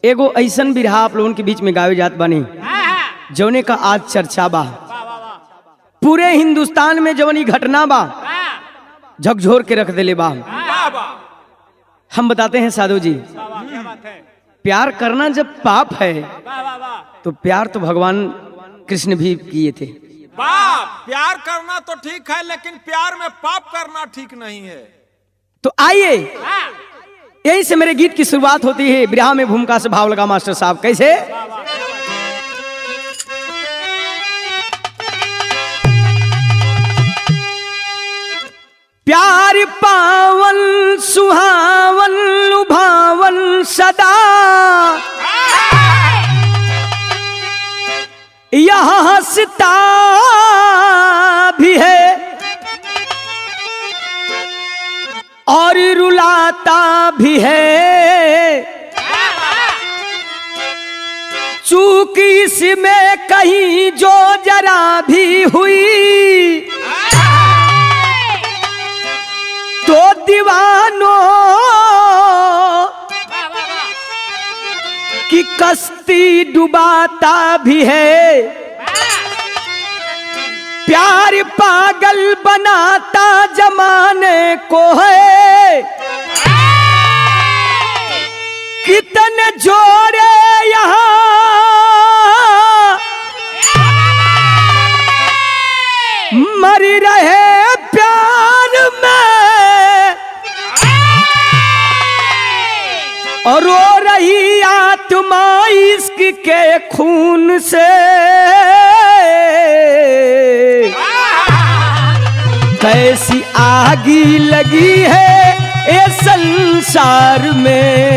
एगो ऐसन बिरहा आप लोगों के बीच में गावे जात बनी जौने का आज चर्चा बा। पूरे हिंदुस्तान में जौन ई घटना बा झकझोर के रख देले बा। हम बताते हैं साधु जी, प्यार करना जब पाप है तो प्यार तो भगवान कृष्ण भी किए थे। प्यार करना तो ठीक है, लेकिन प्यार में पाप करना ठीक नहीं है। तो आइए यहीं से मेरे गीत की शुरुआत होती है। बिरहा में भूमिका से भाव लगा मास्टर साहब कैसे? प्यार पावन सुहावन लुभावन सदा, यह हंसता भी है और रुलाता भी है। चूक इसमें कहीं जो जरा भी हुई तो दीवानों की कश्ती डुबाता भी है। प्यार पागल बनाता जमाने को है। कितने जोड़े यहाँ मर रहे प्यार में और रो रही आत्मा इश्क के खून से। कैसी आगी लगी है ये संसार में।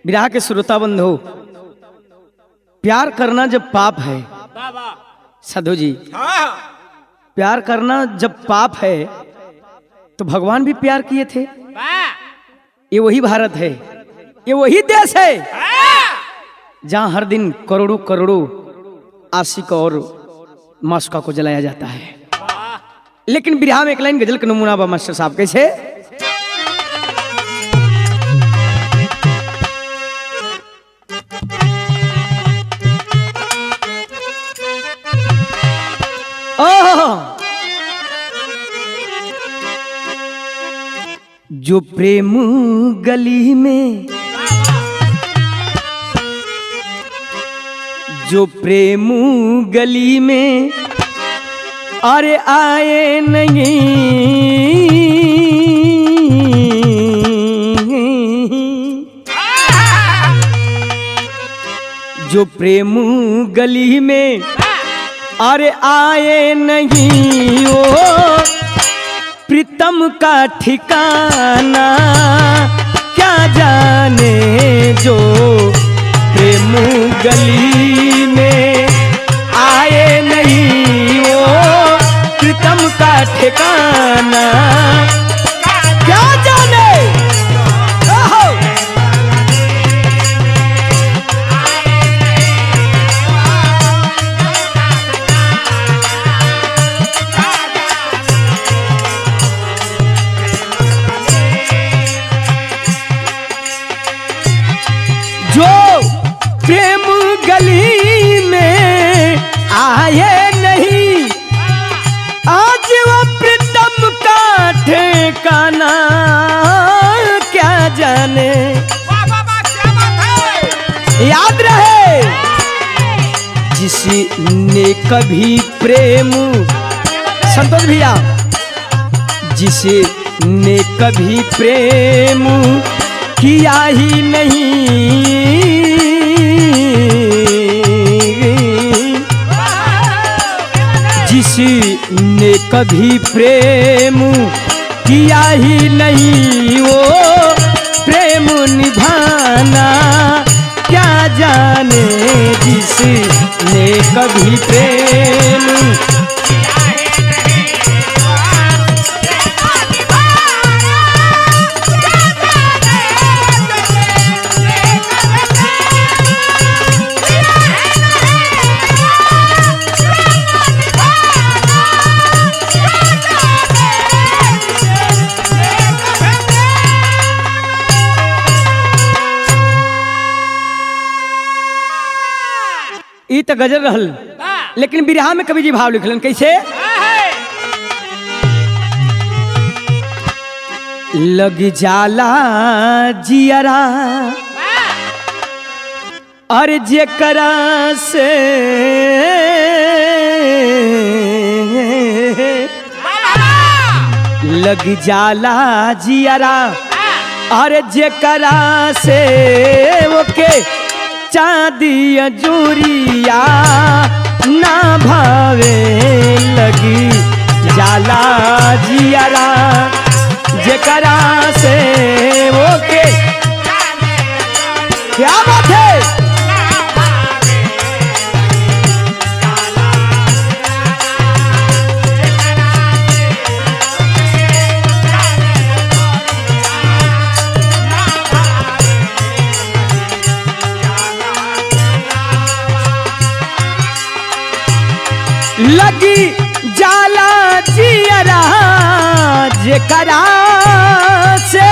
विरह के श्रोता बंधु, प्यार करना जब पाप है साधु जी, प्यार करना जब पाप है तो भगवान भी प्यार किए थे। ये वही भारत है, ये वही देश है जहां हर दिन करोड़ों करोड़ों आशिक और मासूका को जलाया जाता है। लेकिन बिरहा में एक लाइन गजल का नमूना बा मास्टर साहब कैसे? जो प्रेम गली में, जो प्रेम गली में अरे आए नहीं, जो प्रेम गली में अरे आए नहीं ओ प्रीतम का ठिकाना क्या जाने। जो प्रेम गली में आए नहीं ओ प्रीतम का ठिकाना क्या जाने। प्रेम गली में आए नहीं आज वो प्रीतम का ठिकाना क्या जाने। याद रहे जिसने कभी प्रेम, संतोष भैया, जिसने कभी प्रेम किया ही नहीं, जिसने कभी प्रेम किया ही नहीं वो प्रेम निभाना क्या जाने। जिसने कभी प्रेम ई तो गजल रहल, लेकिन बिरहा में कवि जी भाव लिखलन कैसे? लग जाला जियरा अरे जेकरा से लग जाला जियरा अरे जेकरा से ओके चांदी अजूरिया ना भावे। लगी जाला जियरा जेकरा से ओके, क्या बात है? लगी जाला जियरा जेकरा से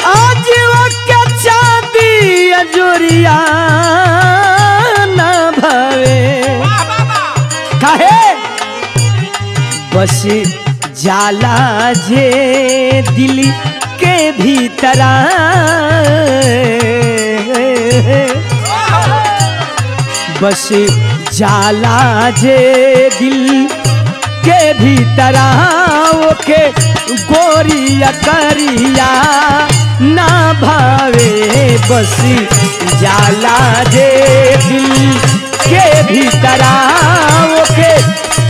आज वो के चांदी अजूरिया ना भावे। काहे? बस जाला जे दिल के भीतरा बस जाला जे दिल के भीतरा ओके गोरिया करिया ना भावे। बस जाला जे दिल के भीतरा ओके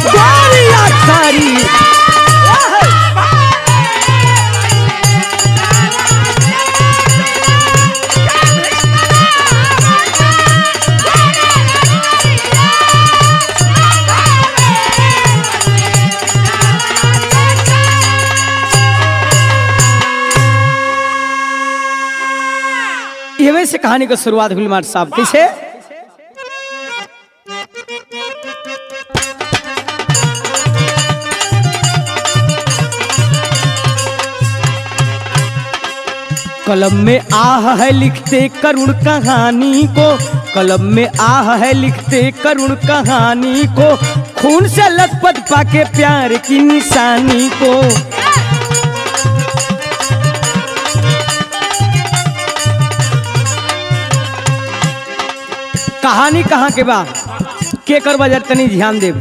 गोरिया करिया। ये वैसे कहानी का शुरुआत हुई मार साहब कैसे? कलम में आह है लिखते करुण कहानी को, कलम में आह है लिखते करुण कहानी को, खून से लथपथ पाके प्यार की निशानी को। कहानी कहाँ के बा के कर बजर तनी ध्यान दे।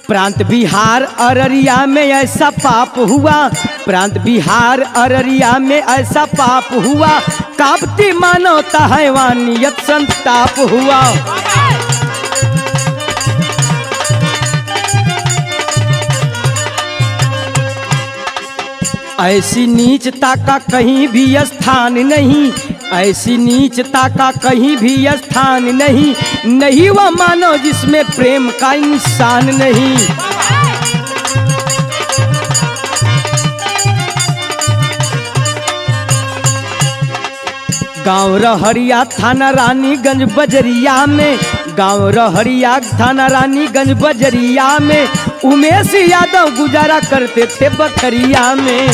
प्रांत बिहार अररिया में ऐसा पाप हुआ, प्रांत बिहार अररिया में ऐसा पाप हुआ, कांपती मानवता हैवानियत संताप हुआ। ऐसी नीचता का कहीं भी स्थान नहीं, ऐसी नीचता का कहीं भी स्थान नहीं, नहीं वह मानव जिसमें प्रेम का इंसान नहीं। गांव रहरिया थाना रानीगंज बजरिया में, गांव रहरिया थाना रानीगंज बजरिया में, उमेश यादव गुजारा करते थे बकरिया में।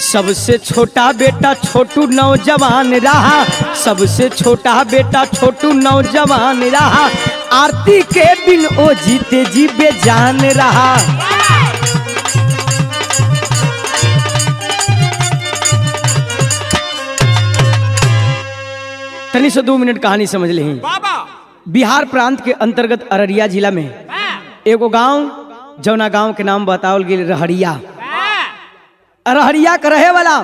सबसे छोटा बेटा छोटू नौजवान रहा, सबसे छोटा बेटा छोटू नौजवान रहा, आरती के बिन ओ जीते जी बेजान रहा। तनी से 2 मिनट कहानी समझ ले। बिहार प्रांत के अंतर्गत अररिया जिला में एगो गांव, जौना गांव के नाम बतावल गेल रहरिया। रहरिया का रहे वाला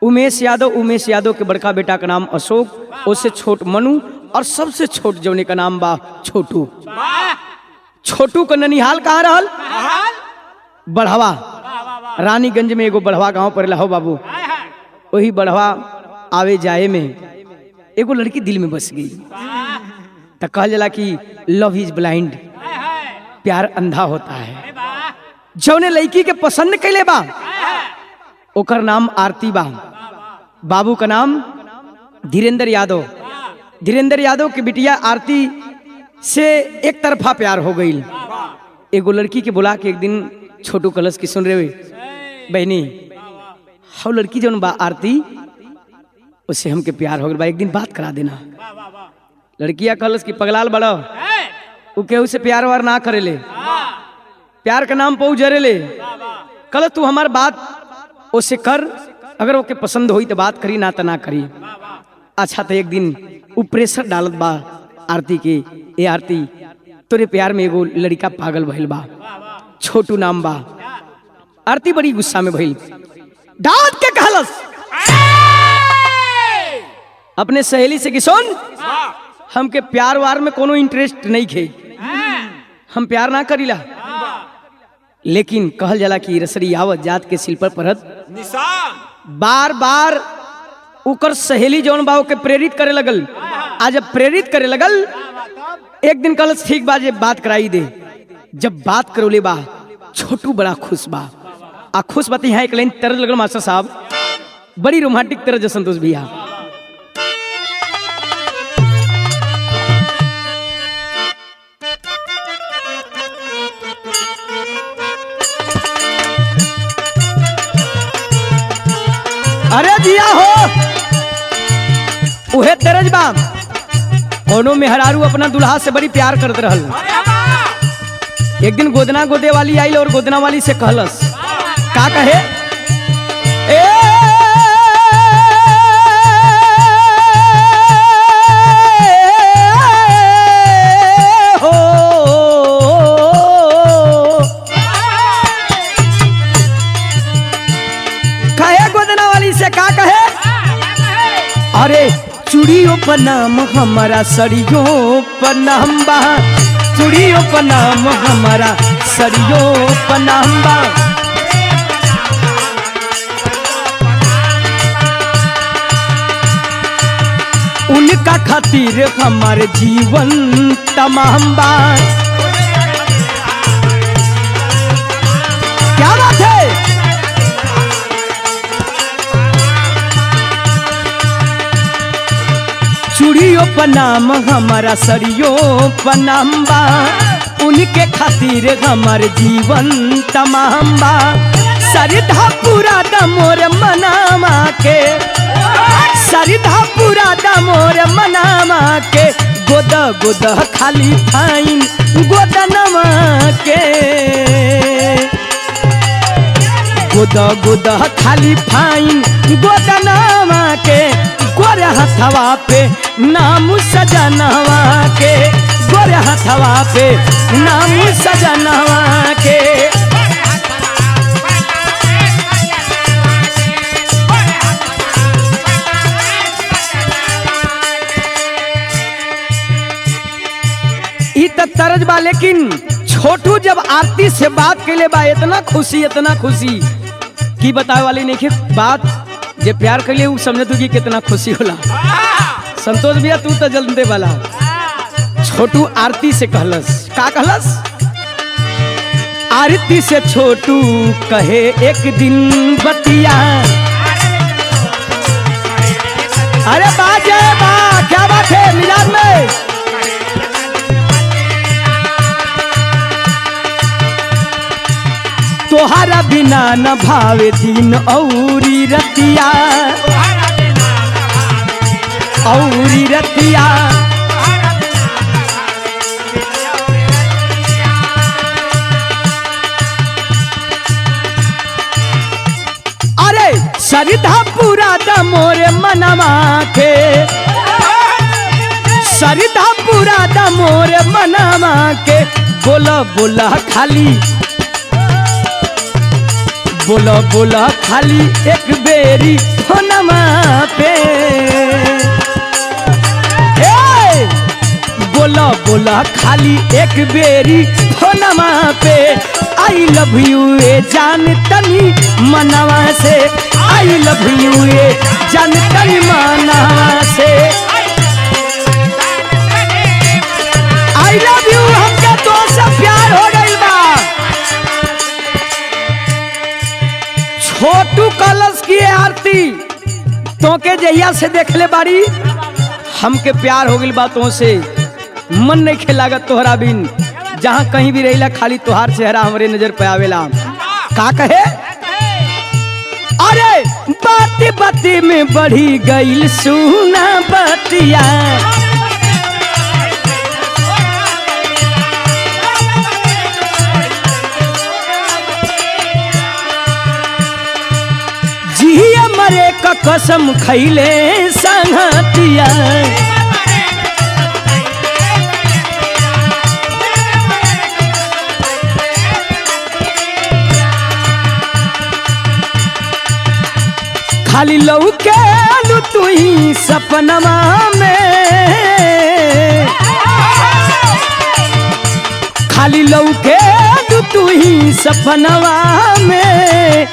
उमेश यादव, उमेश यादव के बड़का बेटा का नाम अशोक, उससे छोट मनु, और सबसे छोट जौने का नाम बा छोटू। छोटू का ननिहाल कहाँ रहल? बढ़वा। रानीगंज में एगो बढ़वा गांव पर हो बाबू। वही बढ़वा आवे जाए में एगो लड़की दिल में बस गई। तो कहल जाला कि लव इज ब्लाइंड, प्यार अंधा होता है। जौने लड़की के पसंद कैले बा ओकर नाम आरती बा, बाबू का नाम धीरेन्द्र यादव। धीरेन्द्र यादव की बिटिया आरती से एक तरफा प्यार हो गई। एगो लड़की के बुला के एक दिन छोटू कलश की सुन रहे बहनी, हाउ लड़की जौन बा आरती, उससे हमके प्यार हो गया बा, एक दिन बात करा देना। लड़किया कलश की पगलाल बड़ा, वो केहू से प्यार वार ना करेले, प्यार के नाम पर जरेले। कल तू हमार बात उससे कर, अगर ओके पसंद होई तो बात करी, ना तो ना करी। अच्छा तो एक दिन वो प्रेशर डालत बा आरती के, ए आरती तोरे प्यार में एगो लड़का पागल भइल बा, छोटू नाम बा। आरती बड़ी गुस्सा में भइल, डांट के कहलस अपने सहेली से कि सुन, हमके प्यार वार में कोनो इंटरेस्ट नहीं खे, हम प्यार ना करीला, लेकिन कहल जाला कि रसरी आवत जात के सिल पर परत निशान। बार बार उकर सहेली जौन बा के प्रेरित करे लगल। आज जब प्रेरित करे लगल, एक दिन कल ठीक बा जे बात कराई दे। जब बात करोले बा, छोटू बड़ा खुश बा। आ खुश बात यहाँ एक लाइन तरज लगल मास्टर साहब, बड़ी रोमांटिक तरज संतोष भैया। अरे दिया हो उहे तरज बा, कोनो मेहरारू अपना दुल्हा से बड़ी प्यार करत रहल। एक दिन गोदना गोदे वाली आई और गोदना वाली से कहलस, का कहे, ए हो कहे गोदना वाली से, का कहे, अरे चूड़ियों पर नाम हमारा, सड़ियों पर नाम बा, चूड़ियों पर नाम हमारा, सड़ियों पर नाम बा। उनका खातिर हमारे जीवन तमाम बा। क्या बात है, चूड़ियों पर नाम हमारा, सड़ियों पर नाम बा, उनके खातिर हमारे जीवन तमाम बा। सरिधा पूरा दमोर मनामा के, सरिधा पूरा दमोर मनामा के, गोद गोद खाली फाइन गोदनमा के, गोद गोद खाली फाइन गोदनमा के, गोरे हथवा पे नाम सजनवा के, गोरे हथवा पे नाम सजनवा के। ई तो तरज बा, लेकिन छोटू जब आरती से बात के ले बा, इतना खुशी की बतावे वाली नहीं के बात। जे प्यार कर लिए वो समझ तू कि कितना खुशी होला। संतोष भैया तू तो जल्दी वाला। छोटू आरती से कहलस, का कहलस, आरती से छोटू कहे एक दिन बतिया, अरे बाजे बा, क्या बात है मिजाज में, तोहरा बिना न भावे दिन औरी रतिया, औरी रतिया। अरे सरिधा पूरा दमोर मनवा के, सरिधा पूरा दमोर मनवा के, बोला बोला खाली, बोला बोला खाली एक बेरी फोनमा पे, बोला बोला खाली एक बेरी फोनमा पे, आई लव यू ए जान तनी मनवा से, आई लव यू ए जान तनी मनवा से, आई लव यू हमके तो सब प्यार हो गइल बा। छोटू कलश की आरती तो के जहिया से देखले बारी, हमके प्यार हो गइल बा तो से, मन नहीं खेलागत तोहरा बिन, जहाँ कहीं भी रहिला खाली तोहार चेहरा हमरे नजर पे आवेला। का कहे अरे बाती बाती में बढ़ी गई सुना बतिया जिया मरे का कसम खैले संगतिया खाली लौके आलू तू ही सपनमा में खाली लौके आलू तू ही सपनवा में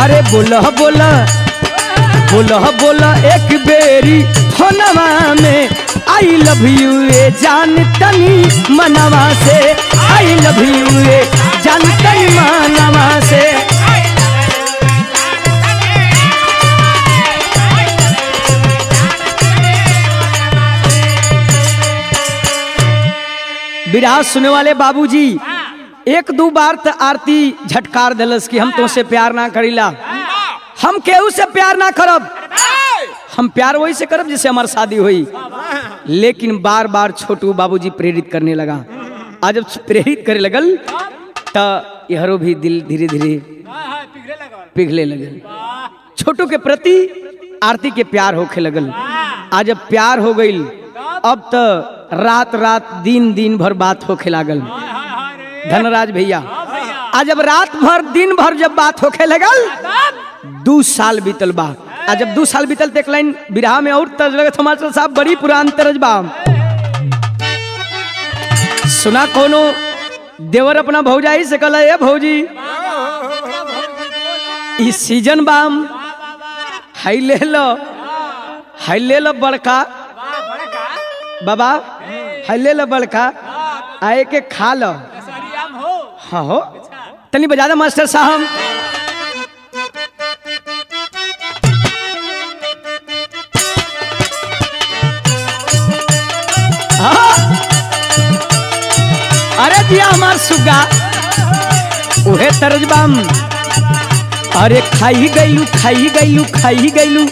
अरे बोला बोला बोला बोला एक बेरी फोनवा में आई लव यू ए जान तनी मनवा से आई लव यू ए जान तनी मनवा से विराज सुने वाले बाबूजी एक दो बार तो आरती झटकार दिलस कि हम तुमसे प्यार ना करीला हम केहू से प्यार ना करब हम प्यार वही से करब जिससे हमारी शादी हुई लेकिन बार बार छोटू बाबूजी प्रेरित करने लगा आज जब प्रेरित करे लगल तो यहरो भी दिल धीरे धीरे पिघले लगल छोटू के प्रति आरती के प्यार होखे लगल आज जब प्यार हो गई अब तो रात रात दिन दिन भर बात होखे लागल धनराज भैया आज जब रात भर दिन भर जब बात होखे लगल 2 साल बीतल बा आज जब 2 साल बीतल तो एक लाइन बिरहा में और तर्ज लगत मास्टर साहब बड़ी पुरान तर्ज बा सुना कोनो देवर अपना भौजाई से कहला ए भौजी इस सीजन बाम हाई ले लो बड़का बाबा हल्ले लो बड़का आए के खा लो हाँ हो तनी बजा दो मास्टर साहब अरे दिया हमार सुगा उहे तरजबाम अरे खाई गईलू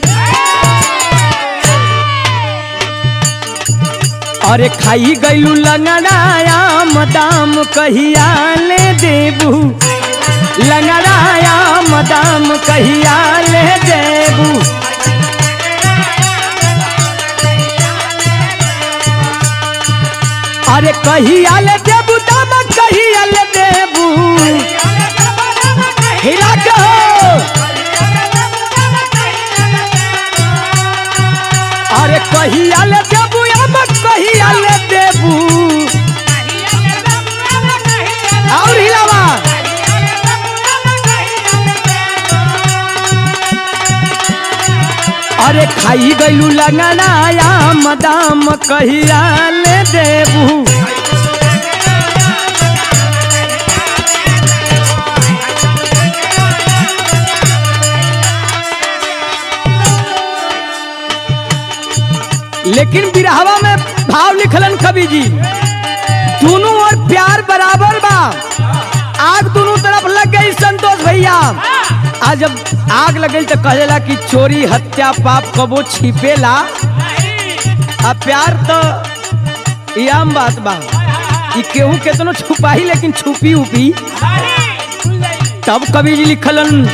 अरे खाई गईलू लंगड़ाया मदाम कहिया ले देबू लंगड़ाया मदाम कहिया ले देबू अरे कहिया ले देबू दाम कहिया ले देबू हिला के अरे कहिया ले देबू कहिया ले देबू और हिलावा अरे खाई गईलू लंगड़ाया मदाम कहिया ले देबू लेकिन बिरहवा में भाव लिखलन कवि जी दोनों और प्यार बराबर बा आग दोनों तरफ लग गई संतोष भैया आज जब आग लगल तो कहेला कि चोरी हत्या पाप कबो छिपेला अब प्यार तो आम बात बा केहू केतनो छुपाही लेकिन छुपी उपी तब कवि जी लिखलन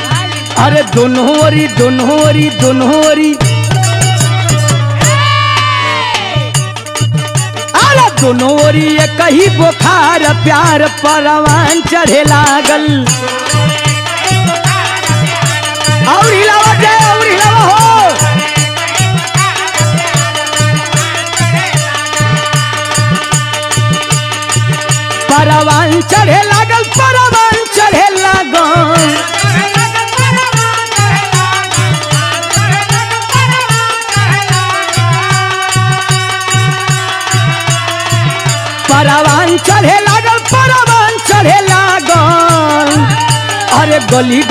अरे दोनों ओरी दोनों ओरी कही बुखार प्यार परवान चढ़े लागल और हिलावा हो परवान चढ़े लागल परवान चढ़े लागल अरे गली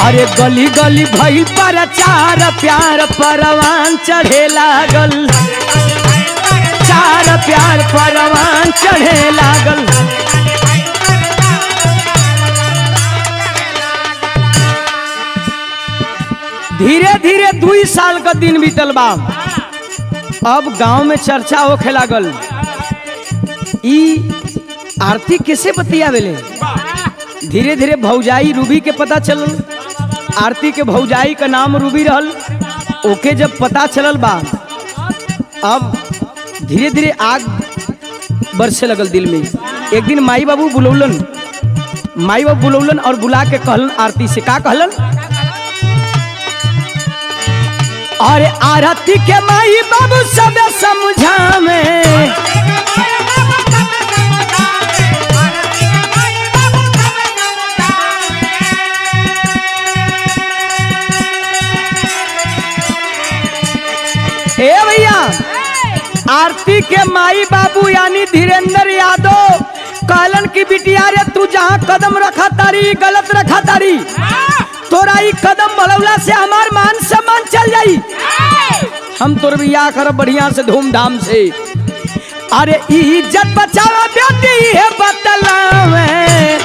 अरे गली भइल प्रचार प्यार परवान चढ़े लागल चार प्यार परवान चढ़े लागल धीरे धीरे 2 साल का दिन बीतल बा। अब गांव में चर्चा होखे लागल, ई आरती कैसे बतियावेले। धीरे धीरे भौजाई रूबी के पता चलल, आरती के भौजाई का नाम रूबी रहल। ओके जब पता चलल बा, अब धीरे धीरे आग बरसे लगल दिल में। एक दिन माई बाबू बुलौलन, और बुला के कहलन आरती से, का कहलन, अरे आरती के माई बाबू सब समझावे, ए भैया आरती के माई बाबू यानी धीरेन्द्र यादव कहलन की बिटिया रे तू जहाँ कदम रखा तारी गलत रखा तारी, तोरा ई कदम बढ़ौला से हमार मान सम्मान चल जाई। हम तोर बियाह करब बढ़िया से धूमधाम से। अरे इज्जत बचावा बेटी है बतलावे,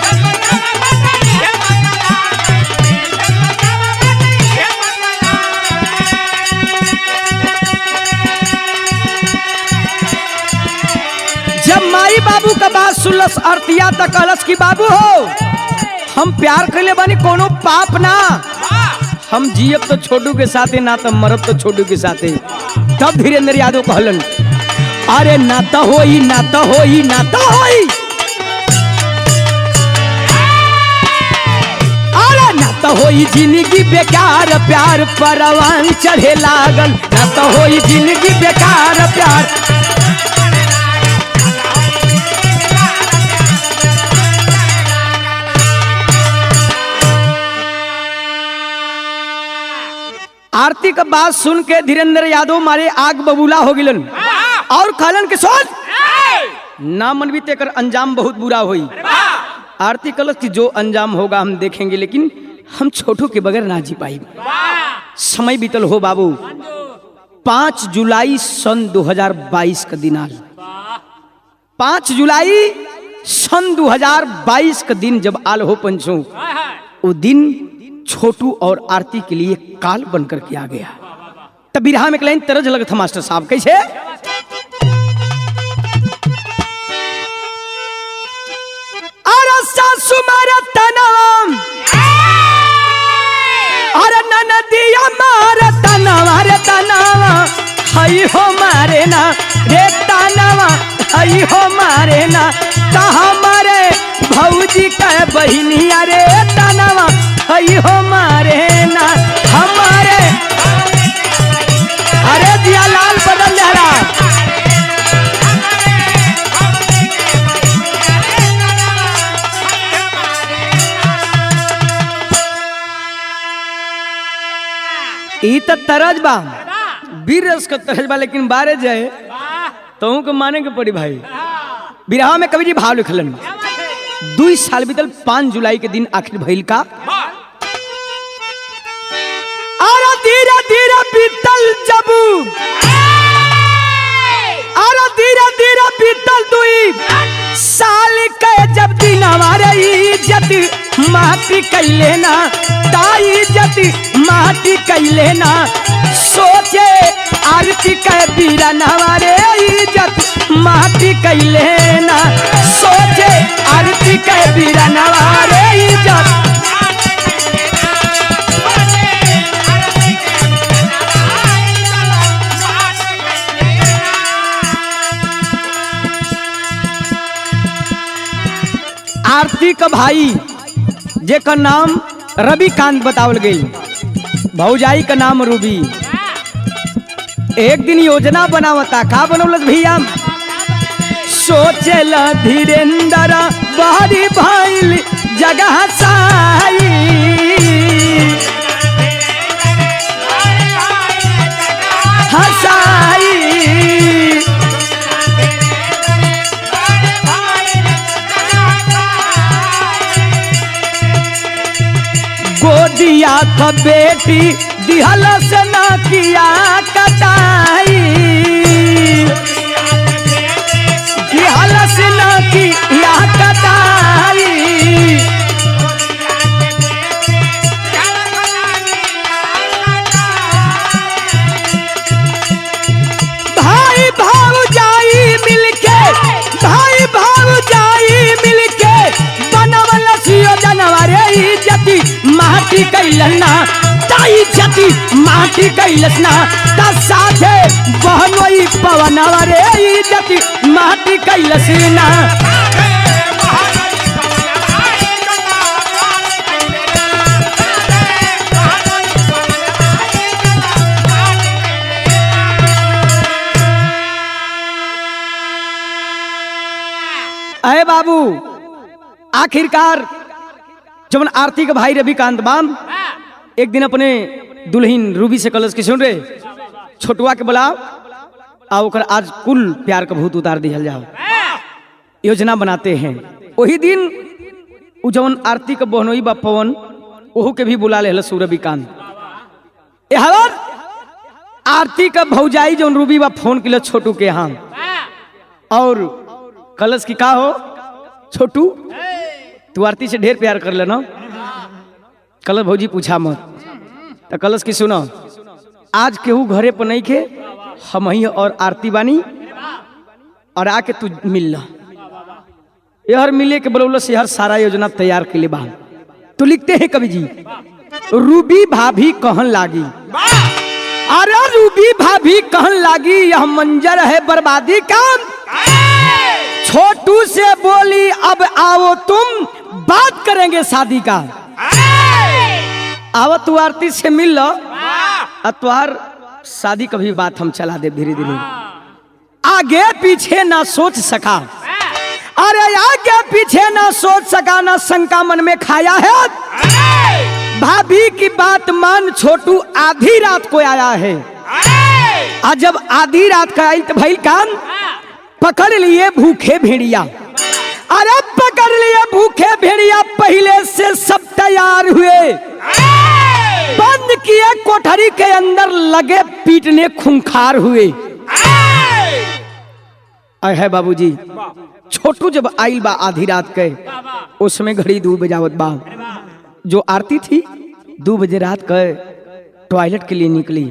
जब माई बाबू का बात सुनलस आरतिया तक कहलस की बाबू हो हम प्यार कर ले बानी, कोनो पाप ना, हम जियब तो छोटू के साथे ना तो मरब तो छोटू के साथे। तब धीरेन्द्र यादव कहलन अरे ना तो होई ना तो होई ना तो होई, अरे ना तो होई जिंदगी बेकार, प्यार परवान चढ़े लागल, ना तो होई जिंदगी बेकार प्यार। आरती का बात सुन के धीरेन्द्र यादव मारे आग बबूला हो गिलन और कहलन के सोच ना मनबी तेकर अंजाम बहुत बुरा होई। आरती कलस की जो अंजाम होगा हम देखेंगे, लेकिन हम छोटू के बगैर ना जी पाई। समय बीतल हो बाबू। 5 जुलाई सन 2022 का दिन आल। 5 जुलाई सन 2022 का दिन जब आल हो पंचों, वो दिन छोटू और आरती के लिए काल बनकर के आ गया। तब बिरहा में एक लाइन तरज लगा था मास्टर साहब, कैसे, अरे सासु मारे तनाम, अरे ननदिया मारे तनाम, अरे तनावा हई हो मारे ना रे तनावा हई हो मारे ना, कहा मारे भौजी का बहिनी, अरे तनावा हई हो मारे ना हमारे, अरे दिया लाल बदल जा रहा। ई तो तरज बा, वीर रस का तरज बा, लेकिन बारे जाए तो को माने के पड़ी भाई। बिरहा में कवि जी भाव लिखलन, 2 साल बीतल 5 जुलाई के दिन आखिर भइल का, और धीरे धीरे बीतल जब, और धीरे धीरे बीतल 2 साल के जब दिन, हमारे इज्जत माटी कैले ना, ताई इज्जत माटी कैले ना, सोचे आरती के बीरन हमारे इज्जत माटी कैले ना, सोचे आरती के बीरन हमारे इज्जत। आरती का भाई जेकर नाम रविकांत बतावल गई, भौजाई का नाम रूबी। एक दिन योजना बनावता, का बनौलत भैया, सोचल धीरेन्द्र बाहरी भाईल जगह साई, हसाई गोदिया का बेटी दिहल से ना किया कटाई, दिहल से ना किया कटाई, माटी कैलना ताई जति माटी कैलसना ता साथे बहनोई पवनवा रे इज्जति माटी कैलसना अरे बाबू आखिरकार जब आरती के भाई रविकांत बाम एक दिन अपने दुल्हन रूबी से कलश के सुन रहे छोटुआ के बुलाओ आ ओकर आज कुल प्यार का भूत उतार दिया जाओ योजना बनाते हैं। वही दिन उ जवन आरती के बहनोई बा पवन ओहू के भी बुला ले रविकांत यहाँ आरती का भौजाई जवन रूबी बा फोन के छोटू के यहाँ और कलश की का हो छोटू तू आरती से ढेर प्यार कर लेना। कलश भौजी पूछा मत तो कलश की सुनो आज केहू घरे पर नहीं खे हम ही और आरती बानी और आके तू मिल ला यार मिले के बोलो से यार सारा योजना तैयार के लिए बा तो लिखते हैं कवि जी रूबी भाभी कहन लागी अरे रूबी भाभी कहन लागी यह मंजर है बर्बादी का छोटू से बोली अब आओ तुम बात करेंगे शादी का आओ तू आरती से मिल लो अब तुहार शादी का भी बात हम चला दे धीरे धीरे आगे पीछे ना सोच सका अरे आगे पीछे ना सोच सका ना शंका मन में खाया है भाभी की बात मान छोटू आधी रात को आया है आज जब आधी रात का आई तो भाई कान पकड़ लिए भूखे भेड़िया अरे पकड़ लिए भूखे भेड़िया पहले से सब तैयार हुए बंद किए कोठरी के अंदर लगे पीटने खूंखार हुए है बाबूजी छोटू जब आई बा आधी रात के उसमें घड़ी 2 बजावत बा जो आरती थी 2 बजे रात के टॉयलेट के लिए निकली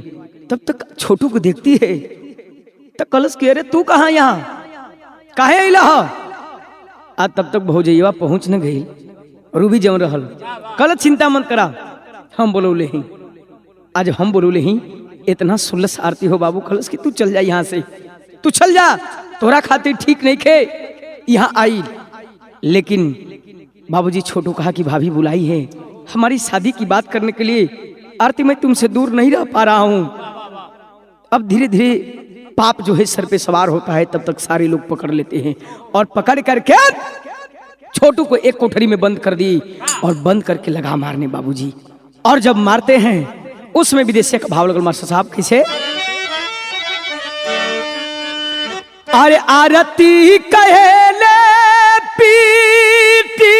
तब तक छोटू को देखती है तो कलश कह रहे तू कहाँ यहाँ काहे अइला आज तब तक भौजैया पहुंच न गई रूबी जम रहल कल चिंता मत करा हम बोलौले ही आज हम बोलौले ही इतना सुलस आरती हो बाबू कलश की तू चल जा यहाँ से तू चल जा तोरा खातिर ठीक नहीं खे यहाँ आई लेकिन बाबूजी छोटू कहा कि भाभी बुलाई है हमारी शादी की बात करने के लिए आरती मैं तुमसे दूर नहीं रह पा रहा हूँ अब धीरे धीरे पाप जो है सर पे सवार होता है तब तक सारे लोग पकड़ लेते हैं और पकड़ करके छोटू को एक कोठरी में बंद कर दी और बंद करके लगा मारने बाबूजी और जब मारते हैं उसमें विदेशी का भाव लगल मास्टर साहब किसे अरे आरती कहेले पीटी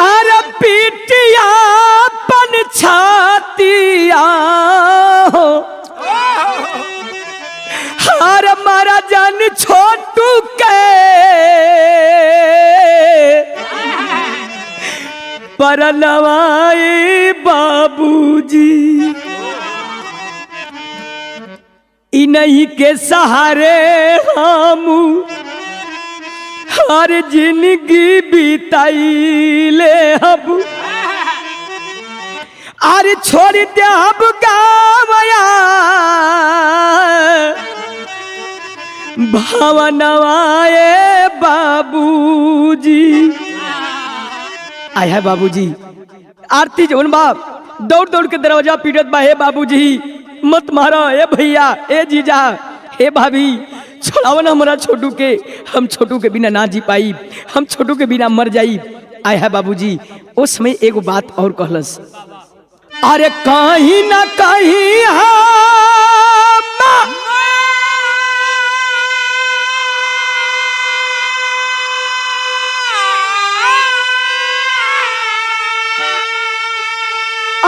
अरे पीटिया पन छातिया हर मारा जान छोटू के पर नवाए बाबूजी इन्हीं के सहारे हम हर जिंदगी बिताइले अब अरे छोड़ दे अब गावया भावनवाए बाबूजी आय है बाबूजी आरती जोन बाप दौड़ दौड़ के दरवाजा पीटत बा हे बाबूजी मत मारो ए भैया ए जीजा हे भाभी छोड़ाओ ना हमारा छोटू के हम छोटू के बिना ना जी पाई हम छोटू के बिना मर जाई आय है बाबूजी उस समय एगो बात और कहलस अरे कहीं ना कहीं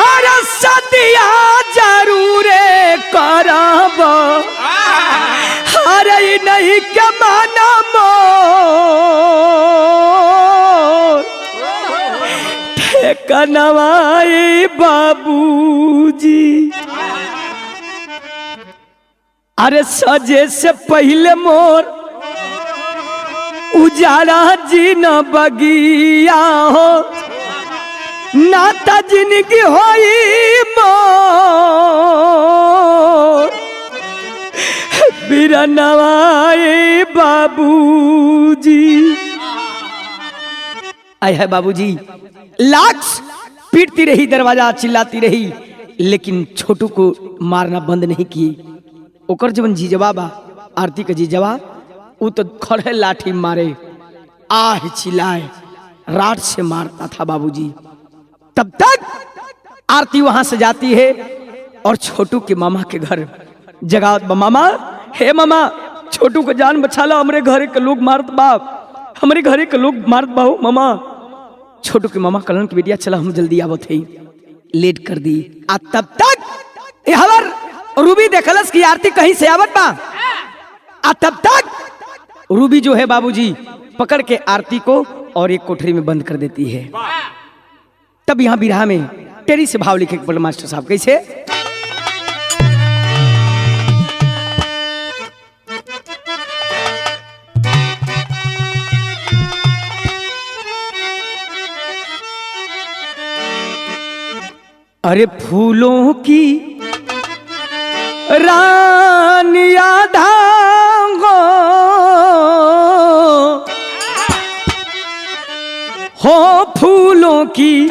अरे सदिया जरूर करब अरे नहीं के माना कनवाई बाबूजी अरे सजे से पहले मोर उजाला जी न बगिया हो नाता जिनकी होई मोर बिरा नवाए बाबूजी। आय है बाबूजी, लाख पीटती रही, दरवाजा चिल्लाती रही, लेकिन छोटू को मारना बंद नहीं की। ओकर जवन जीजवा बा, आरती का जीजवा, वो तो खड़े लाठी मारे, आह चिल्लाए, राड से मारता था बाबूजी। तब तक आरती वहां से जाती है और छोटू के मामा के घर जगावत बा, मामा हे मामा, छोटू को जान बचा लो, हमरे घरे के लोग मारत बाप, हमरे घरे के लोग मारत बाहो मामा। छोटू के मामा कलन की बेटिया, चला हम जल्दी आवत है, लेट कर दी। आ तब तक हवर रूबी देखलस की आरती कहीं से आवत बा। आ तब तक रूबी जो है बाबूजी पकड़ के आरती को और एक कोठरी में बंद कर देती है। तब यहां बिरहा में टेरी से भाव लिखे पड़े मास्टर साहब, कैसे? अरे फूलों की रानिया धांगो हो, फूलों की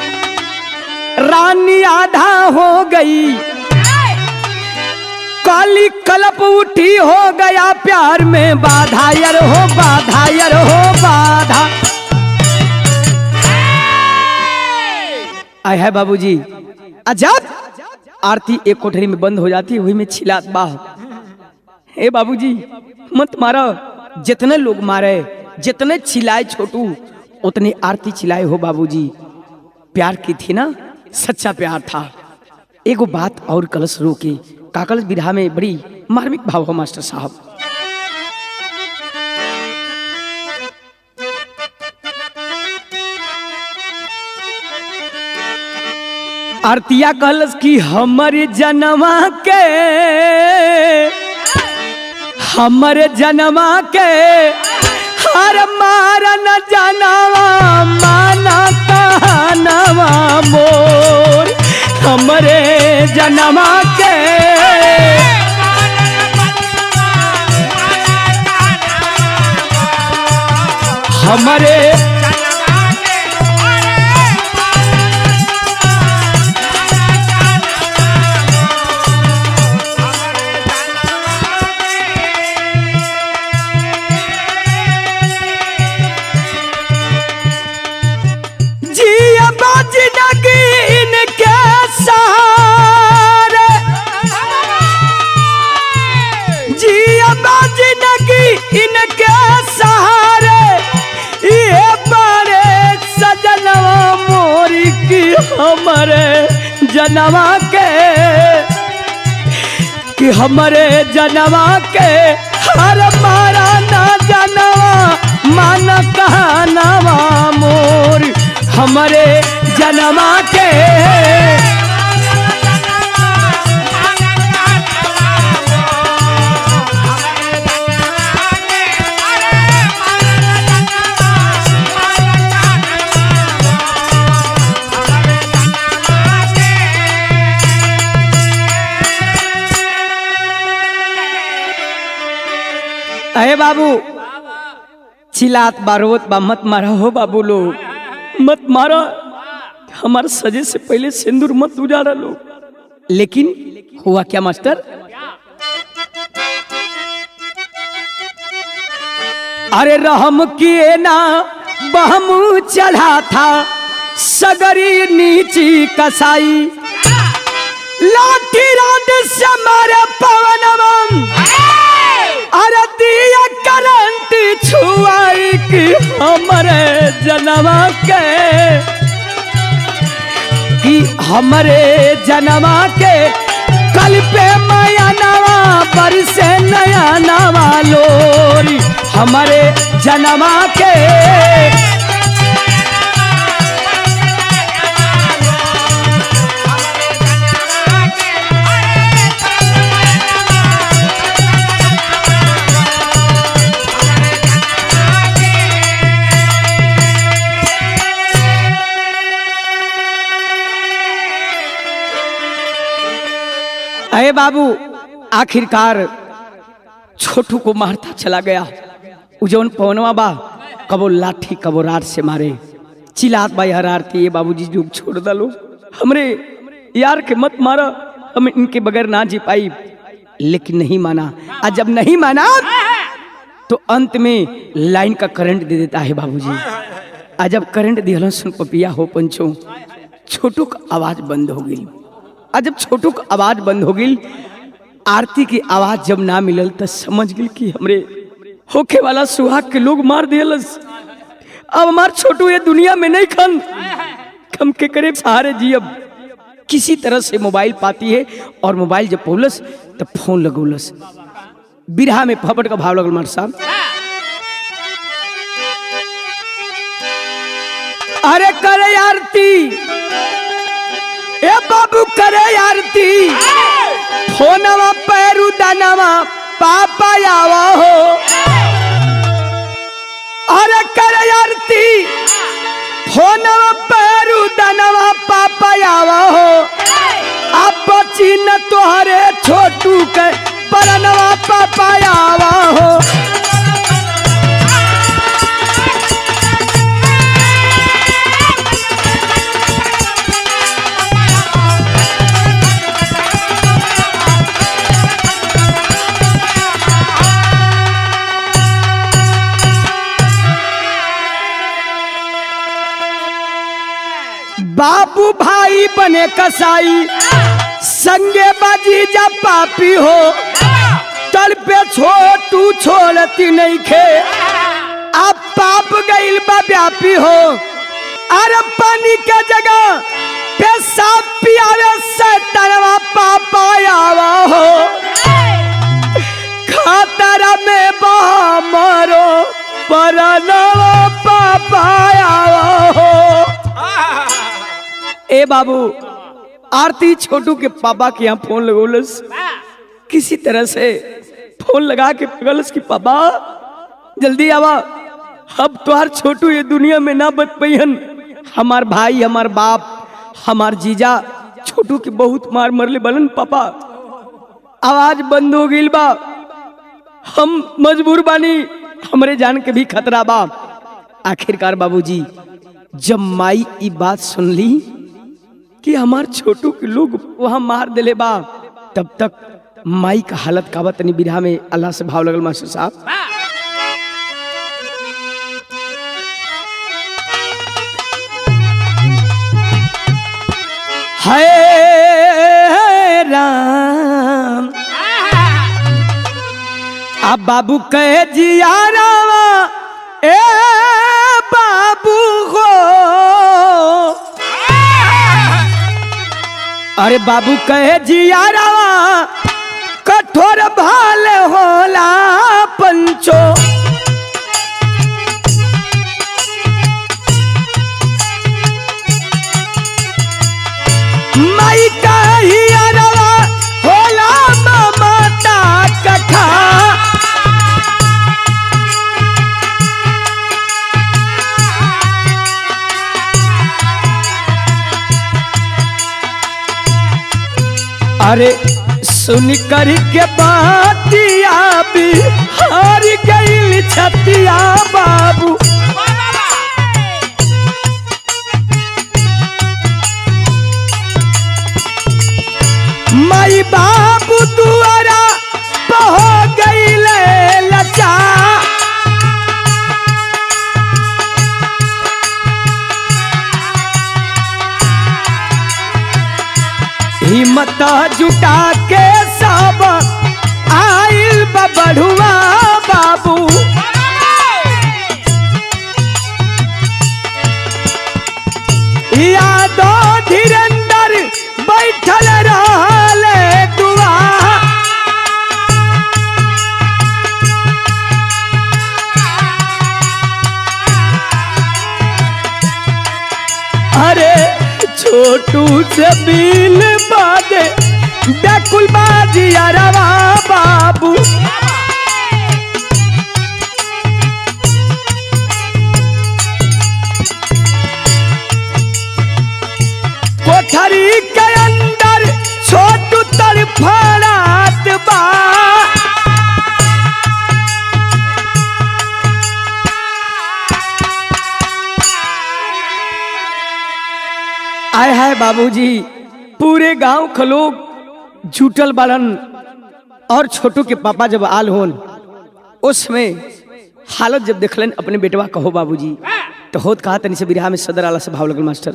रानी आधा हो गई, काली कलप उठी, हो गया प्यार में बाधा, यार हो बाधा, यार हो बाधा। आय है बाबूजी, अजब आरती एक कोठरी में बंद हो जाती, वही में छिलात बाह। हे बाबूजी मत मारो, जितने लोग मारे, जितने चिल्लाए छोटू, उतने आरती चिल्लाए हो बाबूजी। प्यार की थी ना, सच्चा प्यार था। एगो बात और कलश रोके, काकल विधा में बड़ी मार्मिक भाव हो मास्टर साहब। आरतिया कहलस की हमरे जनमा के, हमरे जनमा के हर मारन जनवा, माना कहनवा मोर, हमरे जनमा के हमरे इनके सहारे ये बड़े सजनवा मोरी की, हमारे जनवा के कि हमारे जनवा के हर मारा ना जनवा, मान कहनवा मोरी, हमारे जनवा के अरे बाबू चिल्लात बारोत बा, मत मारा हो बाबू, लोग मत मारा, हमारे सजे से पहले सिंदूर मत उजाड़ा लो। लेकिन हुआ क्या मास्टर? अरे रहम किए ना बहम चढ़ा था, सगरी नीची कसाई, लाठी राड से मारे पवनम, अरे दिया करंट छुआई कि हमारे जनवा के, कि हमारे जनवा के कल पे माया नवा बरसे नया नवा लोरी, हमारे जनवा के बाबू आखिरकार छोटू को मारता चला गया। उजौन पवनवा बा कबो लाठी कबो राड से मारे, चिल्लात बाई हर आरती ये बाबूजी जुग छोड़ दलो, हमरे यार के मत मारा, हम इनके बगैर ना जी पाई। लेकिन नहीं माना, और जब नहीं माना तो अंत में लाइन का करंट दे देता है बाबूजी। आज जब करंट दिया सुन पपिया हो पंचो, छोटू का आवाज बंद हो गई। आज जब छोटू का आवाज बंद हो गई, आरती की आवाज जब ना मिलल तो समझ गई कि हमरे होके वाला सुहाग के लोग मार दियलस। अब हमार छोटू ये दुनिया में नहीं खन, कम के करे सहारे जी। अब किसी तरह से मोबाइल पाती है, और मोबाइल जब पौलस तब फोन लगौलस। बिरहा में फपट का भाव लगल मार साहब, अरे करे आरती ए बाबू करे आरती, फोनवा पैरू दानवा पापा आवा हो। अरे करे आरती फोनवा पैरू दानवा पापा आवा हो। अब बची न तोहरे छोटू के परनवा पापा आवा हो। बाबू भाई बने कसाई, संगे बाजी जब पापी हो। तल पे छोटू छोड़ती नहीं खे, अब पाप गईल बा व्यापी हो। अरे पानी के जगह पेशाब पियावे सैतानवा पापा आवा हो। खातरा में बहा मारो परनवा पापा आवा हो। ए बाबू आरती छोटू के पापा के यहाँ फोन लगोलस, किसी तरह से फोन लगा के पगलस कि पापा जल्दी आवा, अब तुहार छोटू ये दुनिया में ना बच पैहन। हमार भाई हमार बाप हमार जीजा छोटू के बहुत मार मरले बलन पापा, आवाज बंद हो गई बा, हम मजबूर बानी, हमरे जान के भी खतरा बा। आखिरकार बाबूजी जब माई ई बात सुन ली कि हमार छोटू के लोग वहां मार दिले बा, तब तक माई का हालत का बतनी बिरहा में अल्लाह से भाव लगल मास्टर साहब। हाय राम अब बाबू कहे जियारावा ए बाबू हो। अरे बाबू कहे जियारावा कठोर भाल होला पंचो। माई कही अरवा होला ममता कथा। अरे सुन कर के बातिया भी हार गई छतिया बाबू। माई बाबू दुआरा पह गई लचा। हिम्मत जुटा के सब आइल बबढ़ुआ बाबू। यादो धीरेंद्र बैठल रहले दुआ। अरे छोटू से बिल बादे बेकुल बाजी अरवा बाबू। कोठरी के अंदर छोटू तड़फड़ा आय हाय बाबूजी, पूरे गांव के लोग जुटल बाड़न और छोटू के पापा जब आल होन उसमें हालत जब देखलन अपने बेटवा कहो बाबूजी तो होत कहा तनी से बिरहा में सदर आला से भाव लगल मास्टर।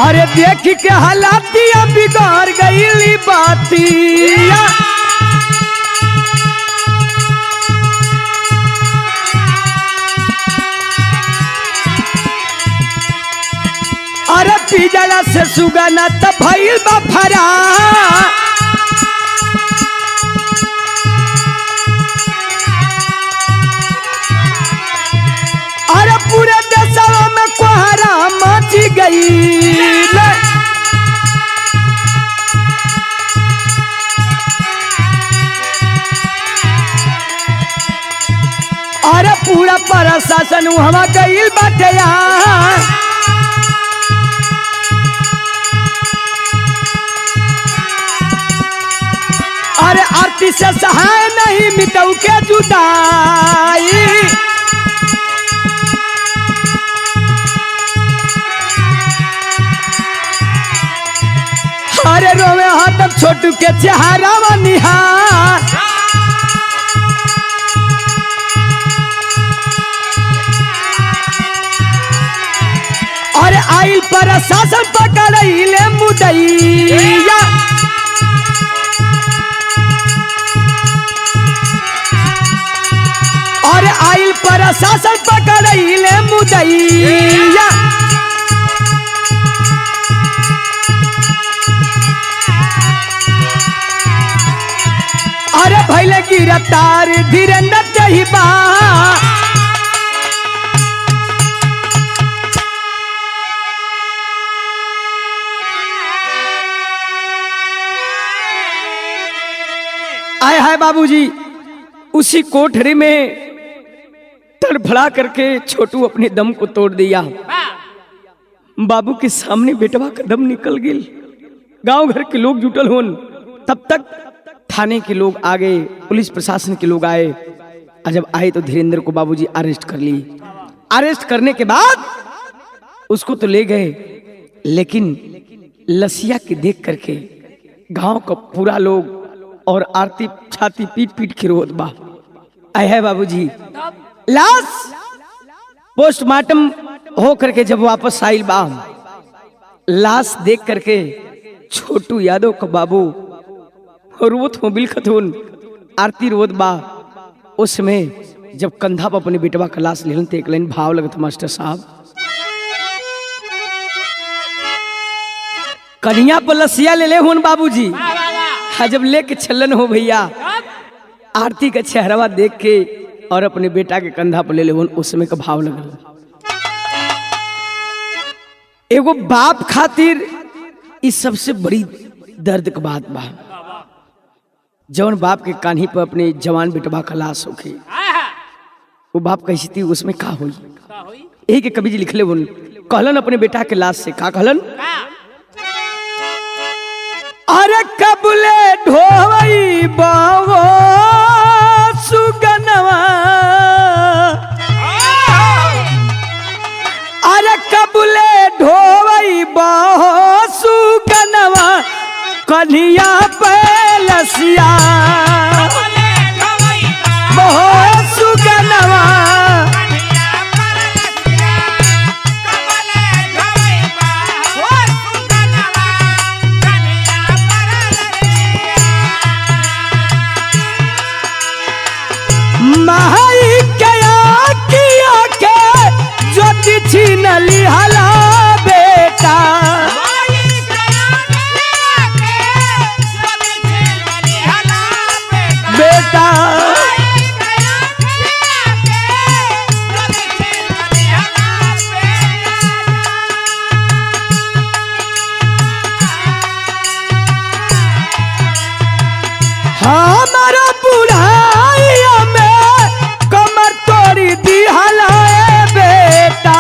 अरे देख के हालातिया बिगाड़ गईली बातिया, अरे पिजला से सुगना त भइल बा फरा, अरे पूरे देशवा में कोहरा मच गई, अरे पूरा प्रशासन वहां गईल बाटे यार, अरे आरती से सहाय नहीं मिटऊ के जुदाई, अरे रोवे हाथ छोटू के चेहरा निहार, अरे आइल प्रशासन पकड़ले मुदैया, अरे आइल प्रशासन पकड़ले मुदैया, अरे भैले गिरफ्तार धीरेन्द्र जहिबा, आए हाय बाबूजी, उसी कोठरी में तड़फड़ा करके छोटू अपने दम को तोड़ दिया। बाबू के सामने बेटवा का दम निकल गई, गांव घर के लोग जुटल होन, तब तक थाने के लोग आ गए, पुलिस प्रशासन के लोग आए, और जब आए तो धीरेन्द्र को बाबूजी अरेस्ट कर ली। अरेस्ट करने के बाद उसको तो ले गए, लेकिन लसिया के देख करके गांव का पूरा लोग और आरती छाती पीट पीट के रोत बा। आए है बाबूजी, लाश पोस्टमार्टम हो करके जब वापस आइल बा, लाश देख करके छोटू यादव का बाबू रोत हो बिलखतून, आरती रोत बा। उसमें जब कंधा पर अपने बेटवा का लाश लेलन तो एक लाइन भाव लगत मास्टर साहब, कन्हैया पर लसिया ले ले होन बाबूजी, जब लेके चलन हो भैया, आरती का चेहरा देख के और अपने बेटा के कंधा पर ले ले होन, उसमें का भाव लगल। एगो बाप खातिर इस सबसे बड़ी दर्द का बात बा, जौन बाप के कान्ही पर अपने जवान बेटवा का लाश होके, वो बाप कैसी थी, उसमें का हुई। एक कवि जी लिखले बोल, कहलन अपने बेटा के लाश से का कहलन, अरे कबले ढोवई बावो सुगनवा, अरे कबले ढोवई बावो सुगनवा, कन्हैया पे लसिया बहुत सुगनवा, माई क्या किया के ज्योति छीन लिहला बेटा, बेटा हमारा बुढ़ाइया में कमर तोड़ी दी हलाए बेटा,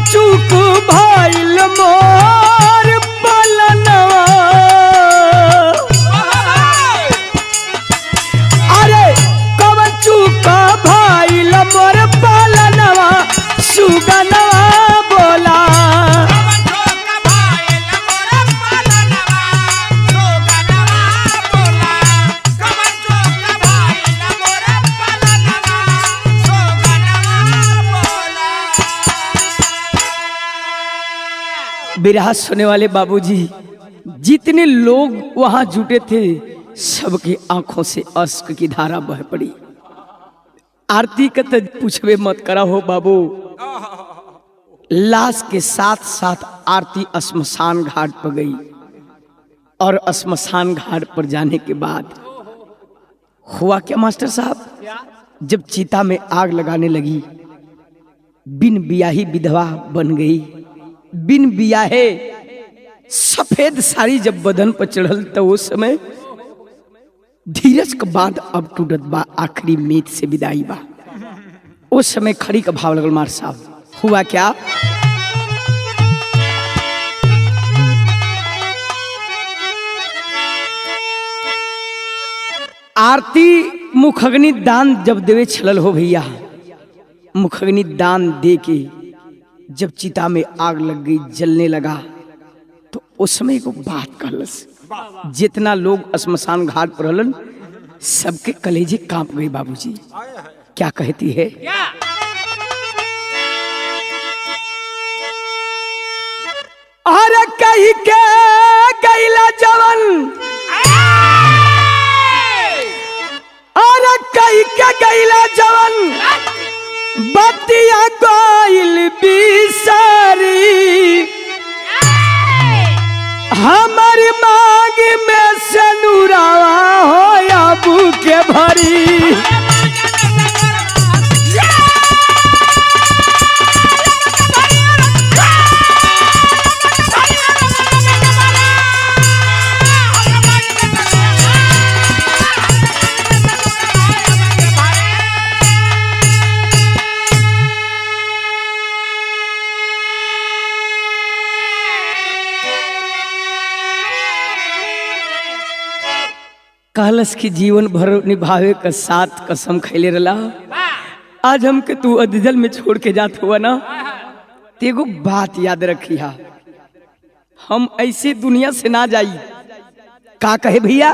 चूक भइल मोर पलनवा। अरे कवन चूक भइल मोर पलनवा सुगनवा बोला। बिरहा सुनने वाले बाबूजी जितने लोग वहां जुटे थे सबकी आंखों से अश्क की धारा बह पड़ी। आरती का तो पूछवे मत करा हो बाबू। लाश के साथ साथ आरती श्मशान घाट पर गई और श्मशान घाट पर जाने के बाद हुआ क्या मास्टर साहब, जब चिता में आग लगाने लगी, बिन बियाही विधवा बन गई। बिन बियाहे सफेद साड़ी जब बदन पर चढ़ल तो उस समय धीरज के बाद अब टूटत बा, आखिरी मीत से विदाई बा। उस समय खड़ी का भाव लगल मार साहब। हुआ क्या, आरती मुखग्नि दान जब देवे छलल हो भैया, मुखग्नि दान दे के जब चिता में आग लग गई, जलने लगा, तो उस समय को बात कहलस। जितना लोग श्मशान घाट पर रहलन सबके कलेजे कांप गए बाबूजी। क्या कहती है, अरे कही के गैला जवन, अरे कही के गैला जवन बतिया गोइल बिसारी। हमारी मांग में से नूरावा हो अबू के भरी। कहलस की जीवन भर निभावे का साथ कसम खैले रला। आज हमके तू अदजल में छोड़ के जात हुआ ना, तेगो बात याद रखिया, हम ऐसे दुनिया से ना जाई। का कहे भैया,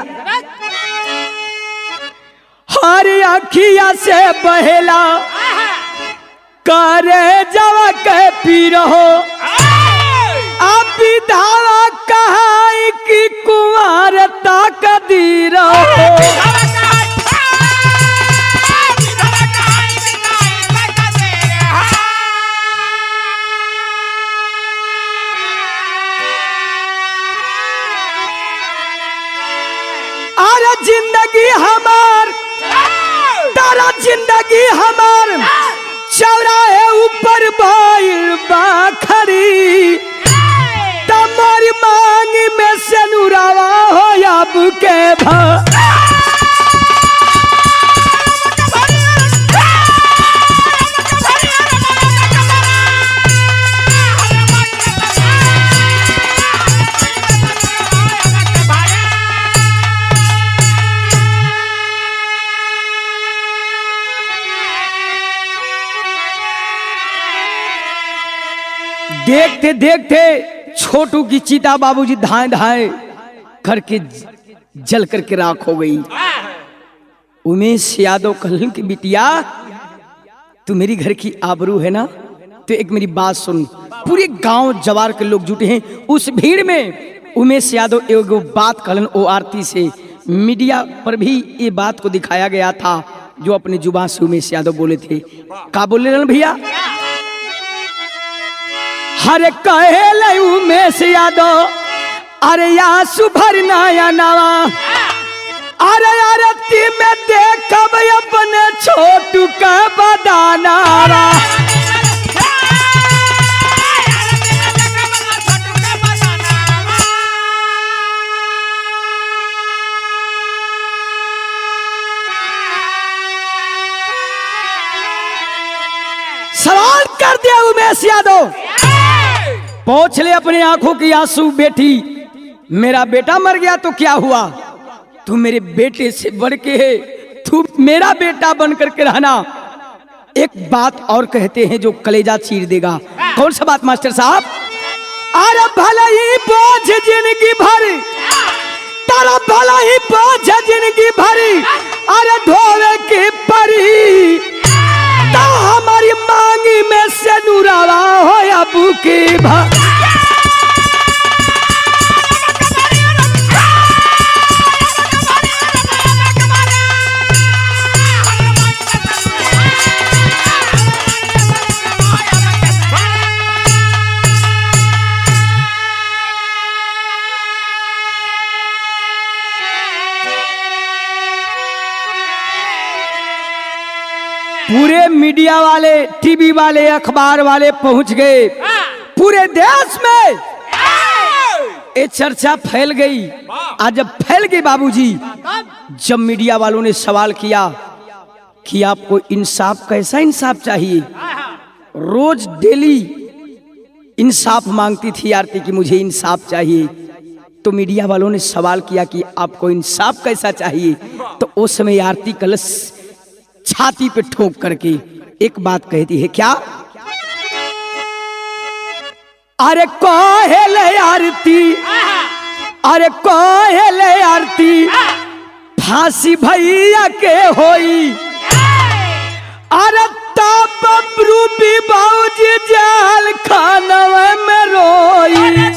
हर अखिया से बहेला करे जवा के पी रहो। अब विधावा कहाई की कुंवारता कदीर हो। अरे जिंदगी हमार तारा जिंदगी हमार चौराहे ऊपर बाइल बाखरी। तमारी मांग में से नूरावा हो अब के भा। देखते देखते छोटू की चिता बाबूजी धाए धाए करके जल करके राख हो गई। उमेश यादव कहलन की बिटिया तू मेरी घर की आबरू है ना, तो एक मेरी बात सुन। पूरे गांव जवार के लोग जुटे हैं, उस भीड़ में उमेश यादव एगो बात कहलन। ओ आरती से मीडिया पर भी ये बात को दिखाया गया था जो अपने जुबान से उमेश यादव बोले थे। का बोले रहन भैया, हरे कहे उमेश यादव अरे यासु भर नया नवा। अरे आरती में देखब अपने छोटू का बदानावा। सवाल कर दिया उमेश यादव, पोंछ ले अपनी आंखों की आंसू बेटी, मेरा बेटा मर गया तो क्या हुआ, तू मेरे बेटे से बढ़ के है, तू मेरा बेटा बन करके रहना। एक बात और कहते हैं जो कलेजा चीर देगा। कौन सा बात मास्टर साहब? अरे भला ही बोझ जिंदगी भरी, तारा भला ही बोझ जिंदगी भरी, अरे धोवे की परी, ता हमारी मांगी में से नूरावा हो अबू की भर। पूरे मीडिया वाले, टीवी वाले, अखबार वाले पहुंच गए, पूरे देश में ये चर्चा फैल गई। आज जब फैल गई बाबूजी, जब मीडिया वालों ने सवाल किया कि आपको इंसाफ, कैसा इंसाफ चाहिए, रोज डेली इंसाफ मांगती थी आरती कि मुझे इंसाफ चाहिए, तो मीडिया वालों ने सवाल किया कि आपको इंसाफ कैसा चाहिए, तो उस समय आरती कलश छाती पे ठोक करके एक बात कहती है, क्या? अरे कोहेले आरती, अरे कोहेले आरती, फांसी भैया के होई, अरे तब रूपी बाबूजी जाल खानवा में रोई।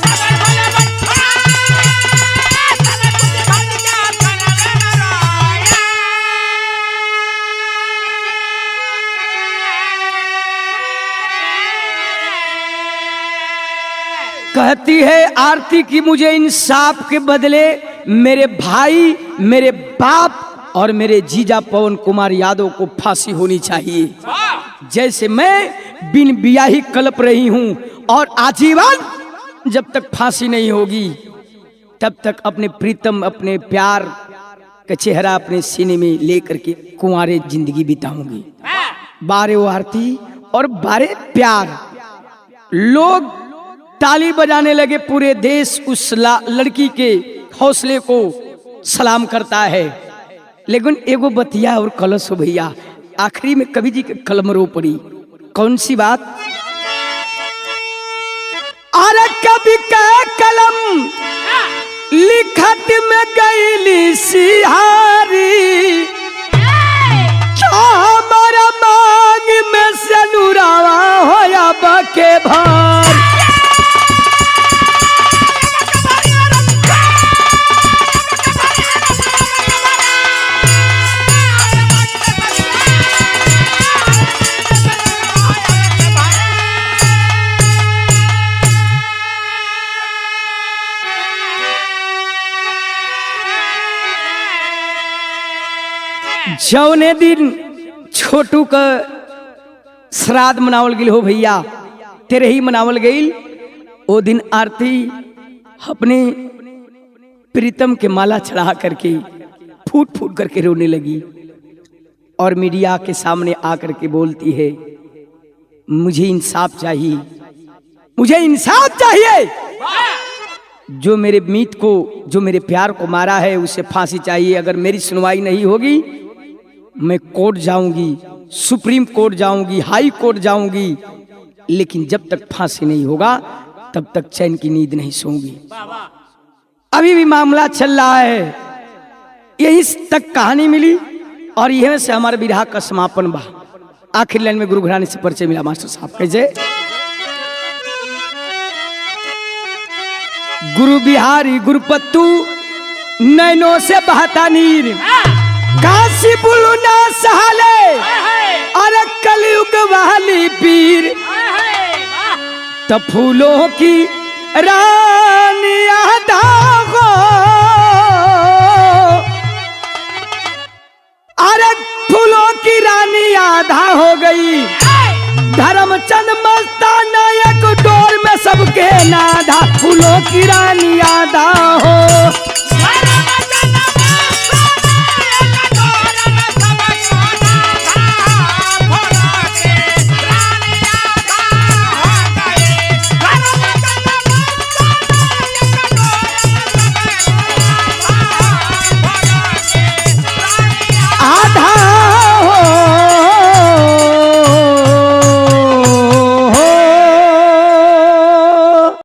कहती है आरती की मुझे इंसाफ के बदले मेरे भाई, मेरे बाप और मेरे जीजा पवन कुमार यादव को फांसी होनी चाहिए। जैसे मैं बिन बियाही कलप रही हूं और आजीवन जब तक फांसी नहीं होगी तब तक अपने प्रीतम, अपने प्यार का चेहरा अपने सीने में लेकर के कुंवारे जिंदगी बिताऊंगी। बारे वो आरती और बारे प्यार। लोग ताली बजाने लगे, पूरे देश उस लड़की के हौसले को सलाम करता है। लेकिन एगो बतिया और कलश हो भैया, आखिरी में कवि जी के कलम रो पड़ी। कौन सी बात? अरे कवि का कलम लिखत में गईली सिहारी, क्या हमारा मांग में से नूरावा होया बके भार। जौने दिन छोटू का श्राद्ध मनावल गई हो भैया, तेरे ही मनावल गई, वो दिन आरती अपने प्रीतम के माला चढ़ा करके फूट फूट करके रोने लगी और मीडिया के सामने आकर के बोलती है, मुझे इंसाफ चाहिए, मुझे इंसाफ चाहिए। जो मेरे मीत को, जो मेरे प्यार को मारा है उसे फांसी चाहिए। अगर मेरी सुनवाई नहीं होगी मैं कोर्ट जाऊंगी, सुप्रीम कोर्ट जाऊंगी, हाई कोर्ट जाऊंगी, लेकिन जब तक फांसी नहीं होगा तब तक चैन की नींद नहीं सोऊंगी। अभी भी मामला चल रहा है, यही तक कहानी मिली और यह से हमारे विरह का समापन बा। आखिर लाइन में गुरु घराने से परिचय मिला मास्टर साहब। कैसे? गुरु बिहारी गुरुपत्तू नैनों से बहता नीर, काशी बुलना सहाले, अरे कलयुग वाली पीर, तब फूलों की रानी आधा हो, अरे फूलों की रानी आधा हो गई, धर्मचंद मस्ताना एक डोर में सबके नाधा, फूलों की रानी आधा हो।